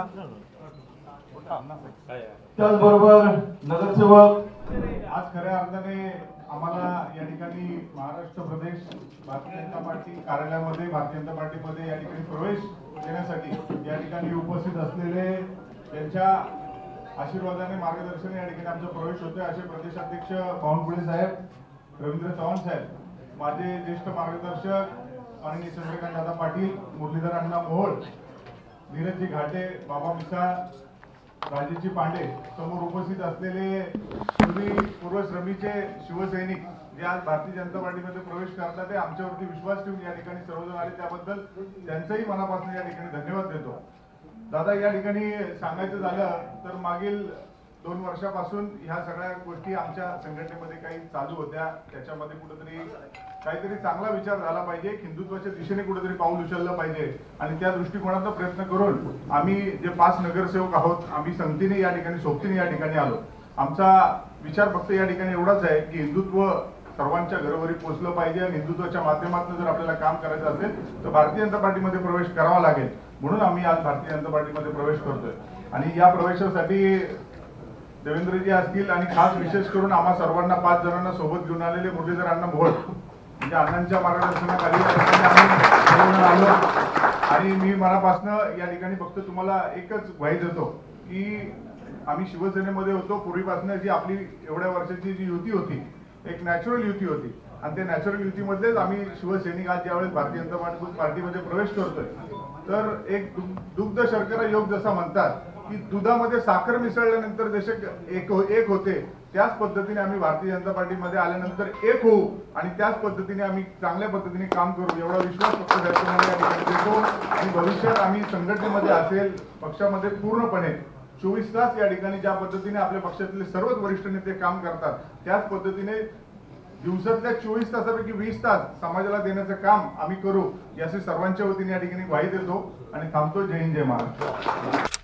बोला। त्याचबरोबर नगरसेवक आज खऱ्या अर्थाने आम्हाला या ठिकाणी महाराष्ट्र प्रदेश भारतीय जनता पार्टी कार्यालयामध्ये भारतीय जनता पार्टीमध्ये या ठिकाणी प्रवेश देण्यासाठी या ठिकाणी उपस्थित असलेले त्यांच्या आशीर्वादाने मार्गदर्शनाने या ठिकाणी आमचा प्रवेश होतोय असे प्रदेशाध्यक्ष बावनकुळे साहेब, रवींद्र चव्हाण साहेब, माझे ज्येष्ठ मार्गदर्शक माननीय चंद्रकांत दादा पाटील, मुरलीधर अण्णा मोहोळ, नीरजजी घाटे, बाबा मिसाळ, राजेशजी पांडे, समोर उपस्थित असलेले पूर्वश्रमीचे शिवसैनिक जे आज भारतीय जनता पार्टीमध्ये प्रवेश करतात ते आमच्यावरती विश्वास ठेवून या ठिकाणी सर्वजण आले त्याबद्दल त्यांचंही मनापासून या ठिकाणी धन्यवाद देतो। दादा, या ठिकाणी सांगायचं झालं तर मागील 2 वर्षापासून ह्या सगळ्या गोष्टी आमच्या संघटनेमध्ये काही चालू होत्या, त्याच्यामध्ये कुठेतरी काहीतरी चांगला विचार झाला पाहिजे, हिंदुत्वाच्या दिशेने कुठेतरी पाऊल उचललं पाहिजे आणि त्या दृष्टिकोनाचा प्रयत्न करून आम्ही जे 5 नगरसेवक आहोत आम्ही संगतीने या ठिकाणी सोबतीने या ठिकाणी आलो। आमचा विचार फक्त या ठिकाणी एवढाच आहे की हिंदुत्व सर्वांच्या घरोघरी पोहोचलं पाहिजे आणि हिंदुत्वाच्या माध्यमातून जर आपल्याला काम करायचं असेल तर भारतीय जनता पार्टीमध्ये प्रवेश करावा लागेल, म्हणून आम्ही आज भारतीय जनता पार्टीमध्ये प्रवेश करतोय। आणि या प्रवेशासाठी देवेंद्रजी असतील आणि खास विशेष करून आम्हा सर्वांना 5 जणांना सोबत घेऊन आलेले मुरलीधर अण्णा मोहोळ म्हणजे अण्णांच्या मार्गदर्शनाखाली आम्ही आलो आणि मी मनापासून या ठिकाणी फक्त तुम्हाला एकच ग्वाही देतो की आम्ही शिवसेनेमध्ये होतो पूर्वीपासून जी आपली एवढ्या वर्षाची जी युती होती एक नॅचरल युती होती आणि त्या नॅचरल युतीमधलेच आम्ही शिवसैनिक आज ज्यावेळेस भारतीय जनता पार्टीमध्ये प्रवेश करतोय तर एक दुग्ध शर्करा योग जसा म्हणतात की दुधामध्ये साखर मिसळल्यानंतर जसे एक होते त्याच पद्धतीने आम्ही भारतीय जनता पार्टीमध्ये आल्यानंतर एक होऊ आणि त्याच पद्धतीने आम्ही चांगल्या पद्धतीने काम करू एवढा विश्वास फक्त त्याच्यामध्ये या ठिकाणी देतो आणि भविष्यात आम्ही संघटनेमध्ये असेल पक्षामध्ये पूर्णपणे 24 तास या ठिकाणी ज्या पद्धतीने आपल्या पक्षातले सर्वच वरिष्ठ नेते काम करतात त्याच पद्धतीने दिवसातल्या 24 तासापैकी 20 तास समाजाला देण्याचं काम आम्ही करू याचे सर्वांच्या वतीने या ठिकाणी ग्वाही देतो आणि थांबतो। जय हिंद, जय महाराष्ट्र।